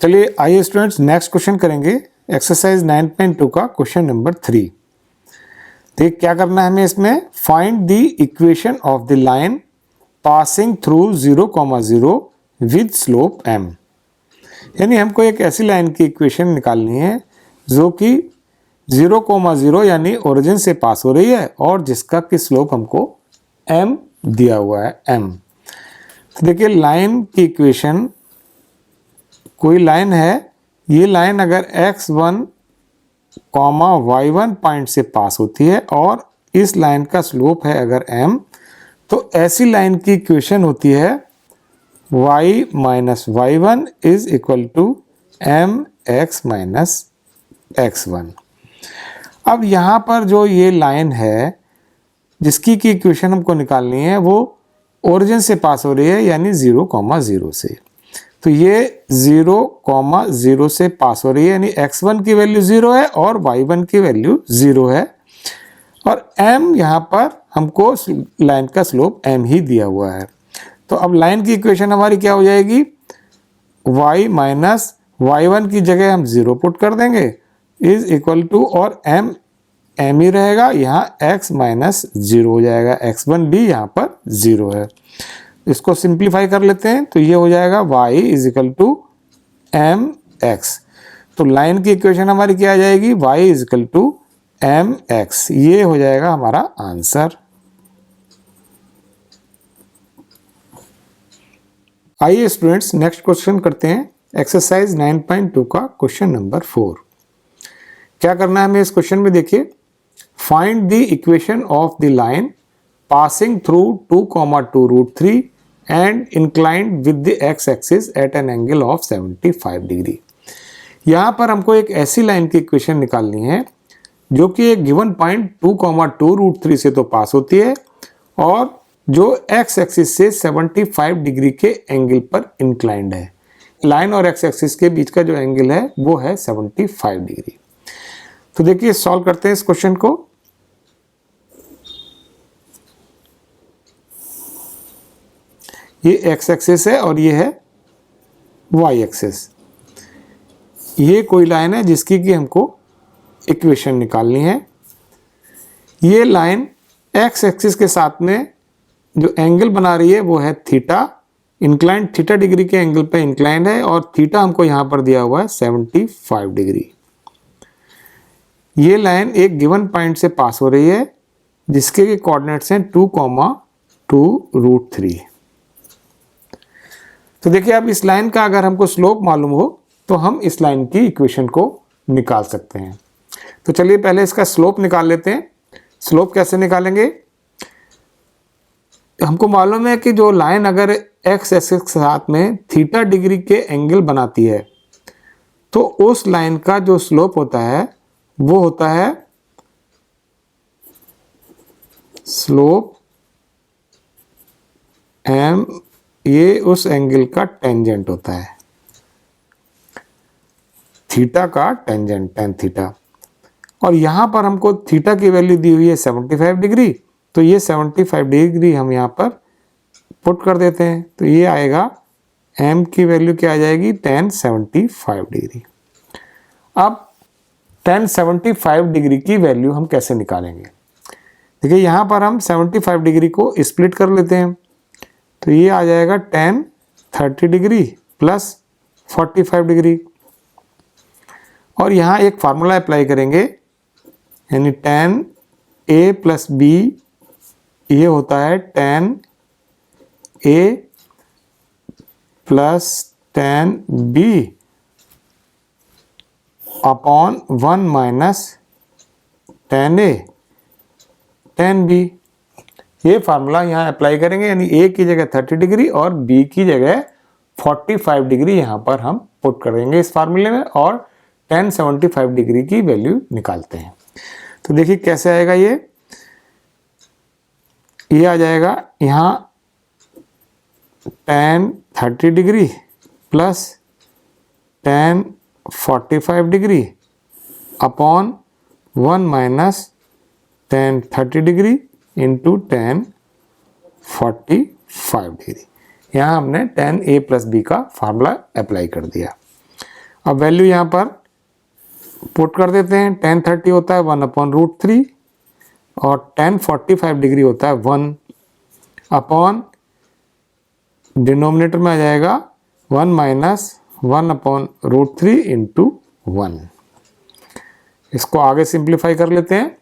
चलिए आइए students next question करेंगे एक्सरसाइज 9.2 का क्वेश्चन नंबर 3। तो क्या करना है हमें इसमें, find the equation of the line passing through 0,0 with slope m। यानी हमको एक ऐसी लाइन की इक्वेशन निकालनी है जो कि 0,0 यानी ओरिजिन से पास हो रही है और जिसका कि स्लोप हमको m दिया हुआ है m। तो देखिए लाइन की इक्वेशन, कोई लाइन है, ये लाइन अगर x1, y1 पॉइंट से पास होती है और इस लाइन का स्लोप है अगर m, तो ऐसी लाइन की इक्वेशन होती है y minus y1 is equal to mx minus x1। अब यहाँ पर जो ये लाइन है जिसकी की इक्वेशन हमको निकालनी है वो ओरिजिन से पास हो रही है यानी 0,0 से। तो ये 0,0 से पास हो रही है यानी x1 की वैल्यू 0 है और y1 की वैल्यू 0 है और m यहाँ पर हमको लाइन का स्लोप m ही दिया हुआ है। तो अब लाइन की इक्वेशन हमारी क्या हो जाएगी, y माइनस y1 की जगह हम 0 पुट कर देंगे इज इक्वल टू, और m ही रहेगा, यहाँ x माइनस 0 हो जाएगा, x1 भी यहाँ पर 0 है। इसको सिंप्लीफाई कर लेते हैं तो ये हो जाएगा y is equal to mx। तो लाइन की इक्वेशन हमारी क्या आ जाएगी, y is equal to mx। ये हो जाएगा हमारा आंसर। आइए स्टूडेंट्स नेक्स्ट क्वेश्चन करते हैं एक्सरसाइज 9.2 का क्वेश्चन नंबर 4। क्या करना है हमें इस क्वेश्चन में, देखिए find the equation of the line passing through 2,2 root 3 and inclined with the x-axis at an angle of 75 degree. यहाँ पर हमको एक ऐसी लाइन की इक्वेशन निकालनी है जो कि एक गिवन पॉइंट 2,2 रूट 3 से तो पास होती है और जो x एक्सिस से 75 डिग्री के एंगल पर इंक्लाइंड है। लाइन और x एक्सिस के बीच का जो एंगल है वो है 75 डिग्री। तो देखिए सॉल्व करते हैं इस क्वेश्चन को। ये x एक्सिस है और ये है y एक्सिस। ये कोई लाइन है जिसकी कि हमको इक्वेशन निकालनी है। ये लाइन x एक्सिस के साथ में जो एंगल बना रही है वो है थीटा, इंक्लाइंड थीटा डिग्री के एंगल पे इंक्लाइंड है और थीटा हमको यहाँ पर दिया हुआ है 75 डिग्री। ये लाइन एक गिवन पॉइंट से पास हो रही है जिसके कोऑर्डिनेट्स हैं 2,2 रूट 3। तो देखिए अब इस लाइन का अगर हमको स्लोप मालूम हो तो हम इस लाइन की इक्वेशन को निकाल सकते हैं। तो चलिए पहले इसका स्लोप निकाल लेते हैं। स्लोप कैसे निकालेंगे, हमको मालूम है कि जो लाइन अगर x एक्सिस के साथ में थीटा डिग्री के एंगल बनाती है तो उस लाइन का जो स्लोप होता है वो होता है स्लोप m, ये उस एंगल का टेंजेंट होता है, थीटा का टेंजेंट, टेन थीटा। और यहाँ पर हमको थीटा की वैल्यू दी हुई है 75 डिग्री, तो ये 75 डिग्री हम यहाँ पर पुट कर देते हैं तो ये आएगा m की वैल्यू क्या आ जाएगी, 1075 डिग्री। अब 1075 डिग्री की वैल्यू हम कैसे निकालेंगे, देखिए यहाँ पर हम 75 डिग्री को स्प्लिट कर लेते हैं तो ये आ जाएगा 1030 डिग्री प्लस 45 डिग्री और यहाँ एक फार्मूला अप्लाई करेंगे यानी 10a प्लस b, ये होता है 10a plus 10b upon 1 minus 10a 10b। ये फार्मूला यहाँ अप्लाई करेंगे यानी a की जगह 30 डिग्री और b की जगह 45 डिग्री यहाँ पर हम पुट करेंगे इस फार्मूले में और 1075 डिग्री की वैल्यू निकालते हैं। तो देखिए कैसे आएगा, ये आ जाएगा यहाँ 1030 degree plus 1045 degree upon 1 minus 1030 degree into 1045 degree. यहाँ हमने 10a प्लस b का फार्मूला अप्लाई कर दिया। अब वैल्यू यहाँ पर पुट कर देते हैं। tan 30 होता है 1/√3 और tan 45 डिग्री होता है 1 अपॉन, डिनोमिनेटर में आ जाएगा 1 माइनस 1/√3 इंटू 1। इसको आगे सिंप्लीफाई कर लेते हैं।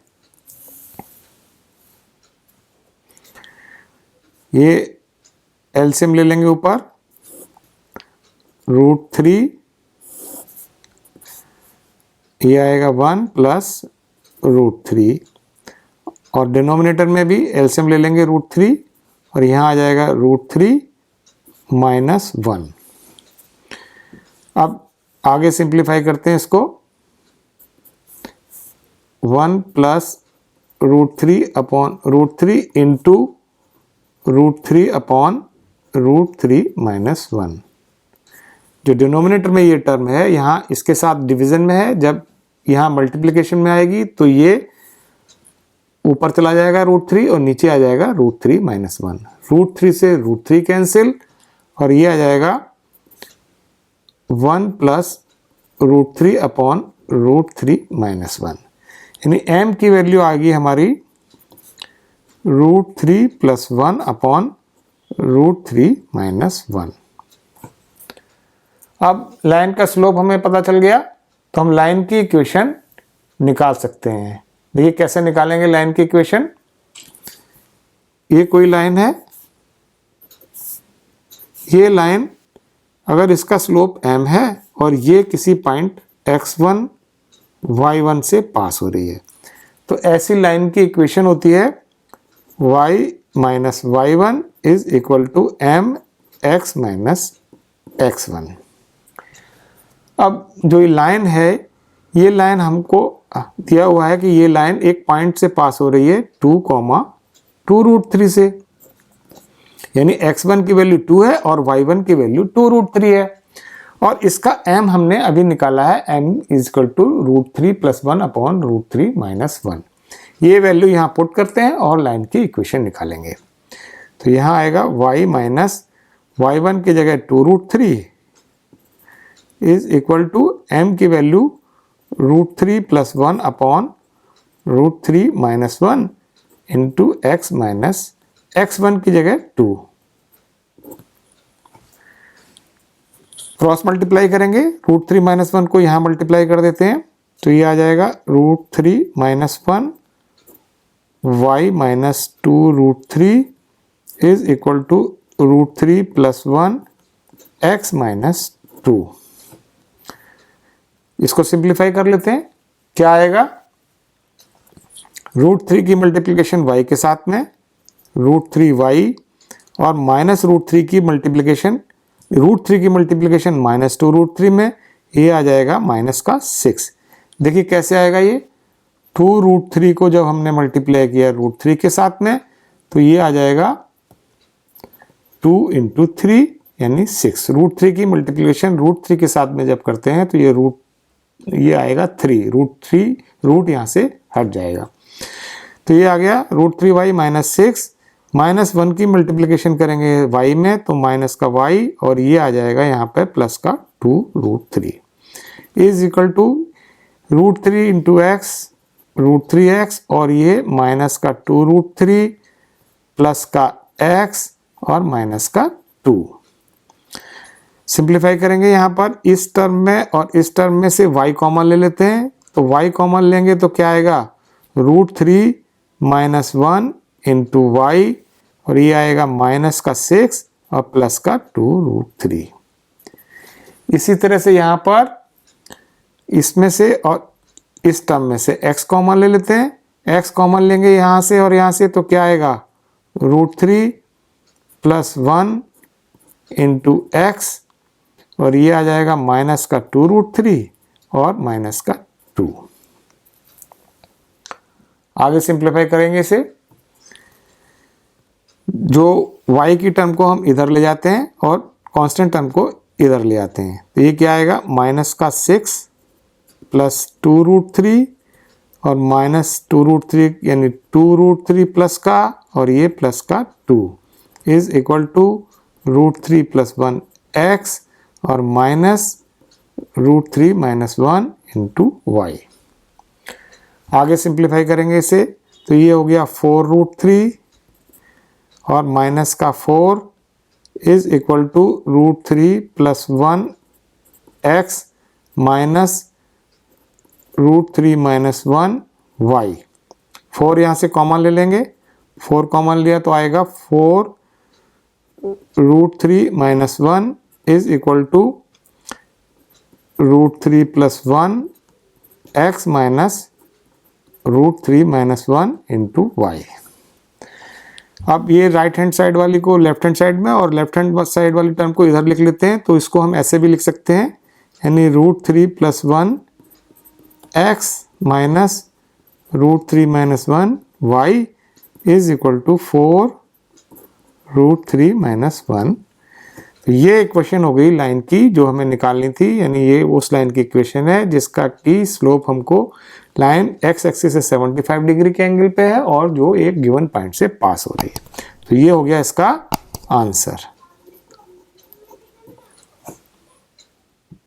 ये एलसीएम ले लेंगे ऊपर, √3, ये आएगा 1 प्लस √3 और डिनोमिनेटर में भी एलसीएम ले लेंगे √3 और यहाँ आ जाएगा √3 माइनस 1। अब आगे सिंप्लीफाई करते हैं इसको, 1 plus √3 upon √3 into √3 upon √3 minus 1। जो डिनोमिनेटर में ये टर्म है यहाँ इसके साथ डिवीजन में है, जब यहाँ मल्टीप्लिकेशन में आएगी तो ये ऊपर चला जाएगा √3 और नीचे आ जाएगा √3 माइनस 1। √3 से √3 कैंसिल और ये आ जाएगा 1 प्लस √3 अपॉन √3 माइनस 1, यानी m की वैल्यू आ गई हमारी √3 प्लस 1 अपॉन √3 माइनस 1। अब लाइन का स्लोप हमें पता चल गया तो हम लाइन की इक्वेशन निकाल सकते हैं। देखिए कैसे निकालेंगे लाइन की इक्वेशन। ये कोई लाइन है, ये लाइन अगर इसका स्लोप m है और ये किसी पॉइंट x1 y1 से पास हो रही है तो ऐसी लाइन की इक्वेशन होती है y minus y1 is equal to m x minus x1। अब जो ये लाइन है, ये लाइन हमको दिया हुआ है कि ये लाइन एक पॉइंट से पास हो रही है 2,2√3 से, यानी x1 की वैल्यू 2 है और y1 की वैल्यू 2√3 है और इसका m हमने अभी निकाला है, m is equal to √3 plus 1 upon √3 minus 1। ये वैल्यू यहाँ पुट करते हैं और लाइन की इक्वेशन निकालेंगे। तो यहाँ आएगा y माइनस y1 की जगह 2√3 इज इक्वल टू m की value √3 plus 1 upon √3 minus 1 into x minus x1 की जगह 2। क्रॉस मल्टीप्लाई करेंगे, √3 माइनस 1 को यहाँ मल्टीप्लाई कर देते हैं तो ये आ जाएगा √3 minus 1 y minus 2√3 is equal to √3 plus 1 x minus 2। इसको सिंप्लीफाई कर लेते हैं, क्या आएगा, √3 की मल्टीप्लिकेशन y के साथ में √3y और माइनस √3 की मल्टीप्लिकेशन माइनस 2√3 में ये आ जाएगा माइनस का 6। देखिए कैसे आएगा ये, 2√3 को जब हमने मल्टीप्लाई किया √3 के साथ में तो ये आ जाएगा 2 इंटू 3 यानी 6। √3 की मल्टीप्लिकेशन √3 के साथ में जब करते हैं तो ये आएगा 3, रूट यहाँ से हट जाएगा तो ये आ गया √3y माइनस 6, माइनस 1 की मल्टीप्लिकेशन करेंगे y में तो माइनस का y और ये आ जाएगा यहाँ पे प्लस का 2√3 is equal to √3 into x √3x और ये माइनस का 2√3 प्लस का x और माइनस का 2। सिंप्लीफाई करेंगे यहाँ पर इस टर्म में और इस टर्म में से y कॉमन ले लेते हैं तो y कॉमन लेंगे तो क्या आएगा, √3 माइनस 1 इंटू y और ये आएगा माइनस का 6 और प्लस का 2√3। इसी तरह से यहाँ पर इसमें से और इस टर्म में से x कॉमन ले लेते हैं, x कॉमन लेंगे यहाँ से और यहाँ से तो क्या आएगा, √3 प्लस 1 इंटू x और ये आ जाएगा माइनस का 2√3 और माइनस का 2। आगे सिंप्लीफाई करेंगे इसे, जो y की टर्म को हम इधर ले जाते हैं और कांस्टेंट टर्म को इधर ले आते हैं तो ये क्या आएगा, माइनस का 6 प्लस 2√3 और माइनस 2√3 यानी 2√3 प्लस का और ये प्लस का 2 is equal to √3 plus 1 x और माइनस √3 - 1 इंटू वाई। आगे सिंप्लीफाई करेंगे इसे, तो ये हो गया 4√3 और माइनस का 4 is equal to √3 + 1 x minus √3 - 1 y। 4 यहाँ से कॉमन ले लेंगे, 4 कॉमन लिया तो आएगा 4 √3 - 1 is equal to √3 + 1 x minus √3 - 1 into y. अब ये राइट हैंड साइड वाली को लेफ्ट हैंड साइड में और लेफ्ट हैंड साइड वाली टर्म को इधर लिख लेते हैं, तो इसको हम ऐसे भी लिख सकते हैं, यानी √3 + 1 x minus √3 - 1 y is equal to 4 √3 - 1। तो ये इक्वेशन हो गई लाइन की जो हमें निकालनी थी, यानी ये उस लाइन की इक्वेशन है जिसका की स्लोप हमको लाइन x एक्सिस से 75 डिग्री के एंगल पे है और जो एक गिवन पॉइंट से पास हो रही है। तो ये हो गया इसका आंसर।